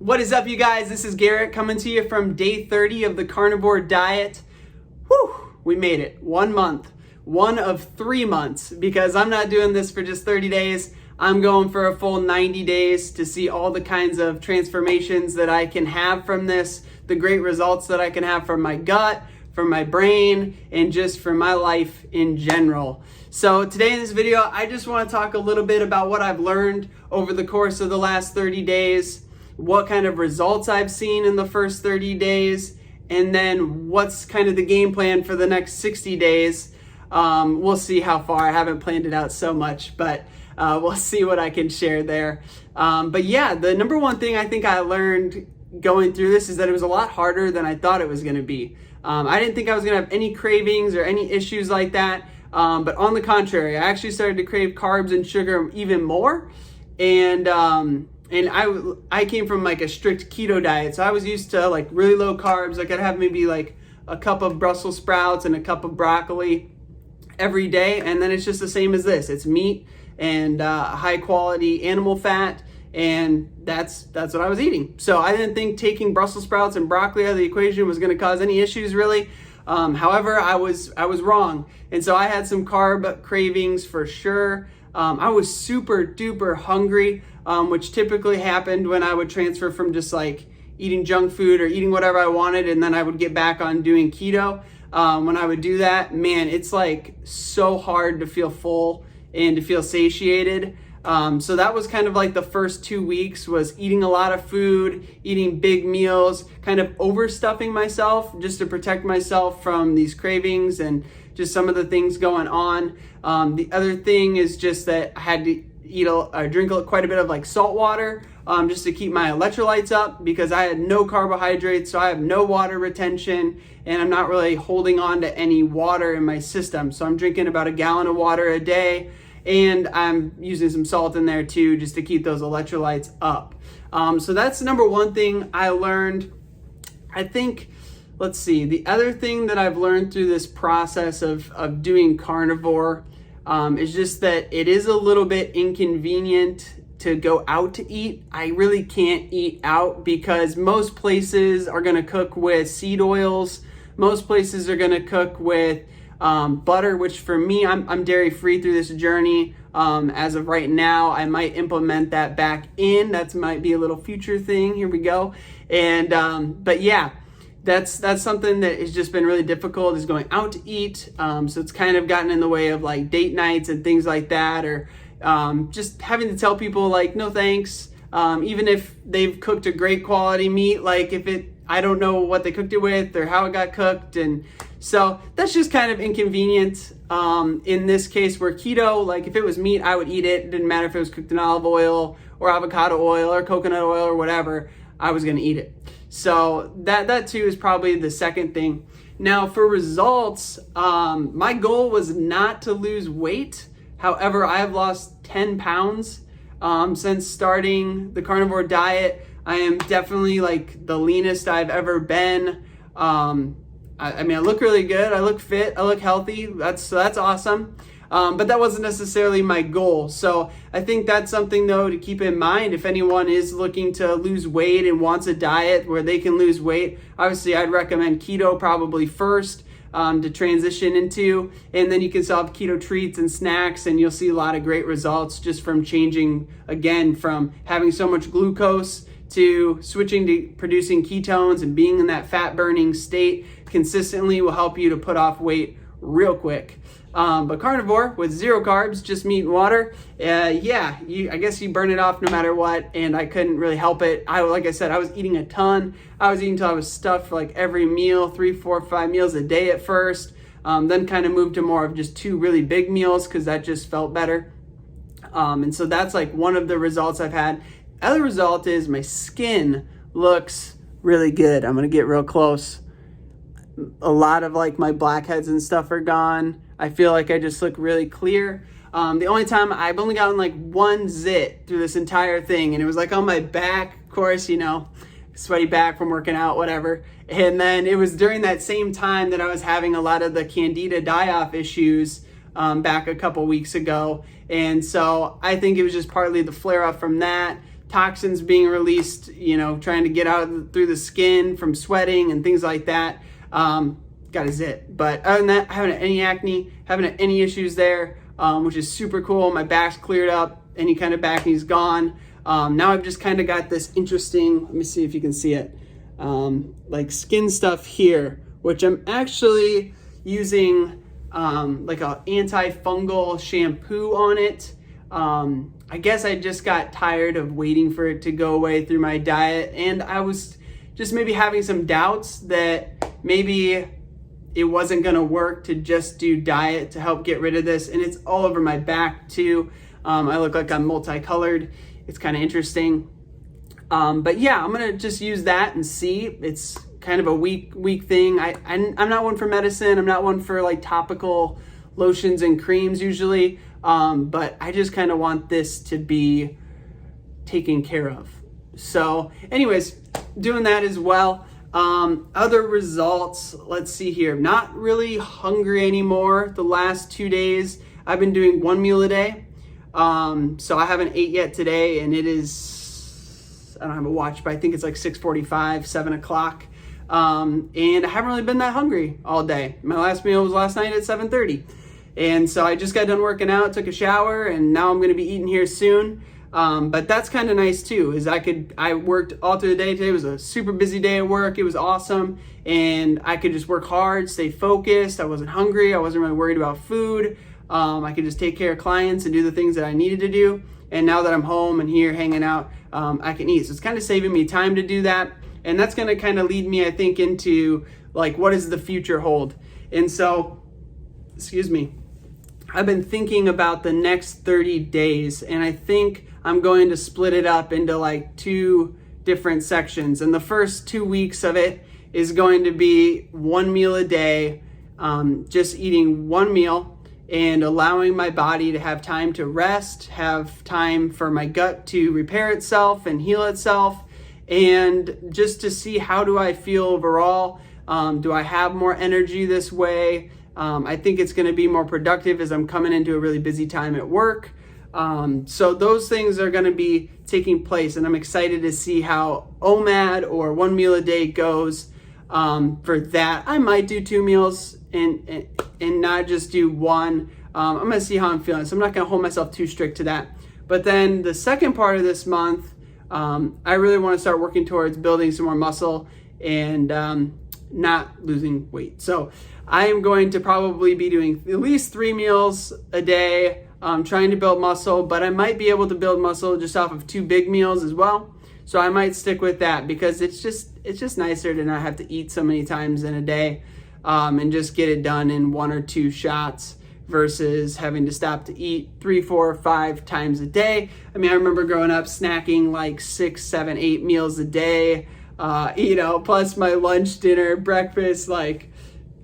What is up, you guys? This is Garrett coming to you from day 30 of the carnivore diet. Whew, we made it. 1 month. One of 3 months, because I'm not doing this for just 30 days. I'm going for a full 90 days to see all the kinds of transformations that I can have from this, the great results that I can have from my gut, from my brain, and just from my life in general. So today in this video, I just want to talk a little bit about what I've learned over the course of the last 30 days, what kind of results I've seen in the first 30 days, and then what's kind of the game plan for the next 60 days. We'll see how far. I haven't planned it out so much, but we'll see what I can share there. But yeah, the number one thing I think I learned going through this is that it was a lot harder than I thought it was going to be. I didn't think I was going to have any cravings or any issues like that. But on the contrary, I actually started to crave carbs and sugar even more. And I came from like a strict keto diet. So I was used to like really low carbs. I could have maybe like a cup of Brussels sprouts and a cup of broccoli every day. And then it's just the same as this. It's meat and high quality animal fat. And that's what I was eating. So I didn't think taking Brussels sprouts and broccoli out of the equation was going to cause any issues really. However, I was wrong. And so I had some carb cravings for sure. I was super duper hungry, which typically happened when I would transfer from just like eating junk food or eating whatever I wanted, and then I would get back on doing keto. When I would do that, man, it's like so hard to feel full and to feel satiated. So that was kind of like the first 2 weeks, was eating a lot of food, eating big meals, kind of overstuffing myself just to protect myself from these cravings and just some of the things going on. The other thing is just that I had to drink quite a bit of like salt water, just to keep my electrolytes up, because I had no carbohydrates, so I have no water retention, and I'm not really holding on to any water in my system. So I'm drinking about 1 gallon of water a day. And I'm using some salt in there too, just to keep those electrolytes up. So that's the number one thing I learned. I think, let's see, the other thing that I've learned through this process of doing carnivore is just that it is a little bit inconvenient to go out to eat. I really can't eat out because most places are gonna cook with seed oils. Most places are gonna cook with butter, which for me, I'm dairy free through this journey. As of right now, I might implement that back in. That might be a little future thing. Here we go. And but yeah, that's something that has just been really difficult, is going out to eat. So it's kind of gotten in the way of like date nights and things like that, or just having to tell people like no thanks. Even if they've cooked a great quality meat, like I don't know what they cooked it with or how it got cooked. And so that's just kind of inconvenient. In this case, where keto, like if it was meat, I would eat it. It didn't matter if it was cooked in olive oil or avocado oil or coconut oil or whatever, I was gonna eat it. So that too is probably the second thing. Now for results, my goal was not to lose weight. However, I have lost 10 pounds since starting the carnivore diet. I am definitely like the leanest I've ever been. I mean, I look really good. I look fit. I look healthy. That's awesome. But that wasn't necessarily my goal. So I think that's something though to keep in mind if anyone is looking to lose weight and wants a diet where they can lose weight. Obviously, I'd recommend keto probably first to transition into, and then you can still have keto treats and snacks, and you'll see a lot of great results just from changing again from having so much glucose to switching to producing ketones, and being in that fat burning state consistently will help you to put off weight real quick. But carnivore with 0 carbs, just meat and water, I guess you burn it off no matter what, and I couldn't really help it. Like I said, I was eating a ton. I was eating till I was stuffed for like every meal, 3, 4, 5 meals a day at first, then kind of moved to more of just 2 really big meals because that just felt better. And so that's like one of the results I've had. Other result is my skin looks really good. I'm gonna get real close. A lot of like my blackheads and stuff are gone. I feel like I just look really clear. The only time I've only gotten like 1 zit through this entire thing, and it was like on my back, of course, sweaty back from working out, whatever. And then it was during that same time that I was having a lot of the candida die-off issues back a couple weeks ago. And so I think it was just partly the flare up from that. toxins being released, trying to get out through the skin from sweating and things like that. Got a zit. But other than that, I haven't had any acne, haven't had any issues there, which is super cool. My back's cleared up, any kind of back acne's gone. Now I've just kind of got this interesting, let me see if you can see it, like skin stuff here, which I'm actually using like a antifungal shampoo on it. I guess I just got tired of waiting for it to go away through my diet, and I was just maybe having some doubts that maybe it wasn't gonna work to just do diet to help get rid of this. And it's all over my back too. I look like I'm multicolored. It's kind of interesting. But yeah, I'm gonna just use that and see. It's kind of a week thing. I'm not one for medicine. I'm not one for like topical lotions and creams usually. But I just kind of want this to be taken care of. So anyways, doing that as well. Other results, let's see here. Not really hungry anymore. The last 2 days, I've been doing 1 meal a day. So I haven't ate yet today, and it is, I don't have a watch, but I think it's like 6:45, 7 o'clock. And I haven't really been that hungry all day. My last meal was last night at 7:30. And so I just got done working out, took a shower, and now I'm going to be eating here soon. But that's kind of nice too, is I worked all through the day today. It was a super busy day at work. It was awesome. And I could just work hard, stay focused. I wasn't hungry. I wasn't really worried about food. I could just take care of clients and do the things that I needed to do. And now that I'm home and here hanging out, I can eat. So it's kind of saving me time to do that. And that's going to kind of lead me, I think, into like, what does the future hold? And so, excuse me, I've been thinking about the next 30 days, and I think I'm going to split it up into like 2 different sections. And the first 2 weeks of it is going to be 1 meal a day, just eating 1 meal and allowing my body to have time to rest, have time for my gut to repair itself and heal itself, and just to see how do I feel overall. Do I have more energy this way? I think it's going to be more productive as I'm coming into a really busy time at work. So those things are going to be taking place, and I'm excited to see how OMAD or 1 meal a day goes. For that, I might do 2 meals and not just do 1. I'm going to see how I'm feeling. So I'm not going to hold myself too strict to that. But then the second part of this month, I really want to start working towards building some more muscle and not losing weight. So I am going to probably be doing at least 3 meals a day, trying to build muscle, but I might be able to build muscle just off of 2 big meals as well. So I might stick with that because it's just nicer to not have to eat so many times in a day, and just get it done in 1 or 2 shots versus having to stop to eat 3, 4, 5 times a day. I mean, I remember growing up snacking like 6, 7, 8 meals a day, plus my lunch, dinner, breakfast. Like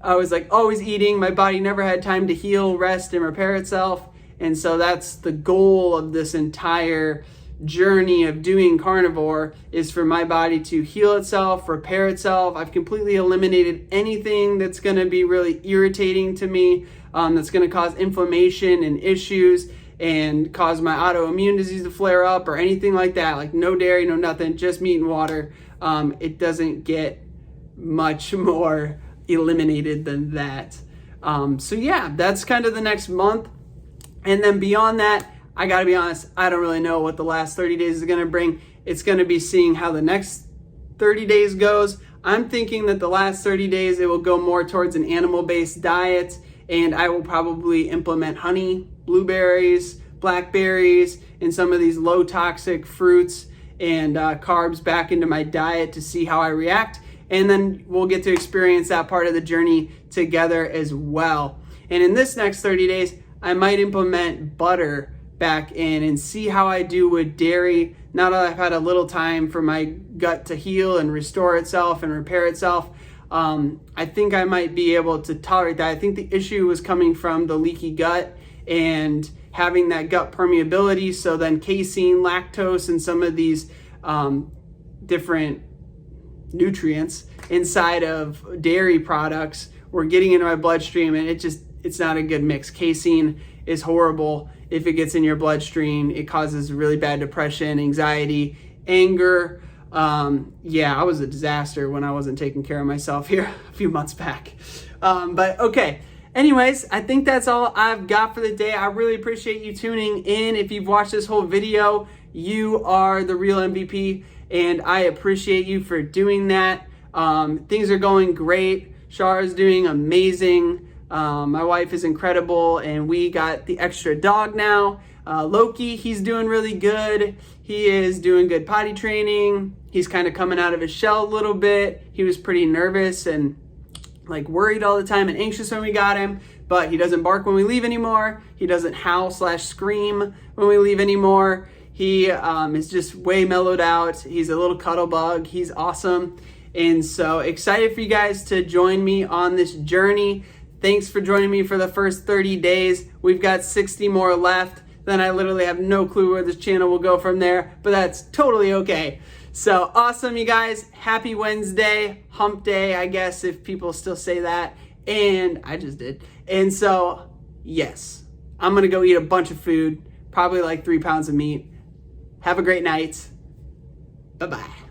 I was like always eating. My body never had time to heal, rest, and repair itself. And so that's the goal of this entire journey of doing carnivore, is for my body to heal itself, repair itself. I've completely eliminated anything that's going to be really irritating to me, that's going to cause inflammation and issues and cause my autoimmune disease to flare up or anything like that. Like no dairy, no nothing, just meat and water. It doesn't get much more eliminated than that. So yeah, that's kind of the next month. And then beyond that, I gotta be honest, I don't really know what the last 30 days is gonna bring. It's gonna be seeing how the next 30 days goes. I'm thinking that the last 30 days, it will go more towards an animal-based diet, and I will probably implement honey, blueberries, blackberries, and some of these low toxic fruits and carbs back into my diet to see how I react. And then we'll get to experience that part of the journey together as well. And in this next 30 days, I might implement butter back in and see how I do with dairy. Now that I've had a little time for my gut to heal and restore itself and repair itself, I think I might be able to tolerate that. I think the issue was coming from the leaky gut and having that gut permeability. So then casein, lactose, and some of these different nutrients inside of dairy products were getting into my bloodstream, and it's not a good mix. Casein is horrible. If it gets in your bloodstream, it causes really bad depression, anxiety, anger. Yeah, I was a disaster when I wasn't taking care of myself here a few months back. But okay. Anyways, I think that's all I've got for the day. I really appreciate you tuning in. If you've watched this whole video, you are the real MVP, and I appreciate you for doing that. Things are going great. Shara's doing amazing. My wife is incredible, and we got the extra dog now. Loki, he's doing really good. He is doing good potty training. He's kind of coming out of his shell a little bit. He was pretty nervous and like worried all the time and anxious when we got him, but he doesn't bark when we leave anymore. He doesn't howl/scream when we leave anymore. He is just way mellowed out. He's a little cuddle bug. He's awesome. And so excited for you guys to join me on this journey. Thanks for joining me for the first 30 days. We've got 60 more left. Then I literally have no clue where this channel will go from there, but that's totally okay. So awesome, you guys. Happy Wednesday, hump day, I guess, if people still say that. And I just did. And so, yes, I'm going to go eat a bunch of food, probably like 3 pounds of meat. Have a great night. Bye-bye.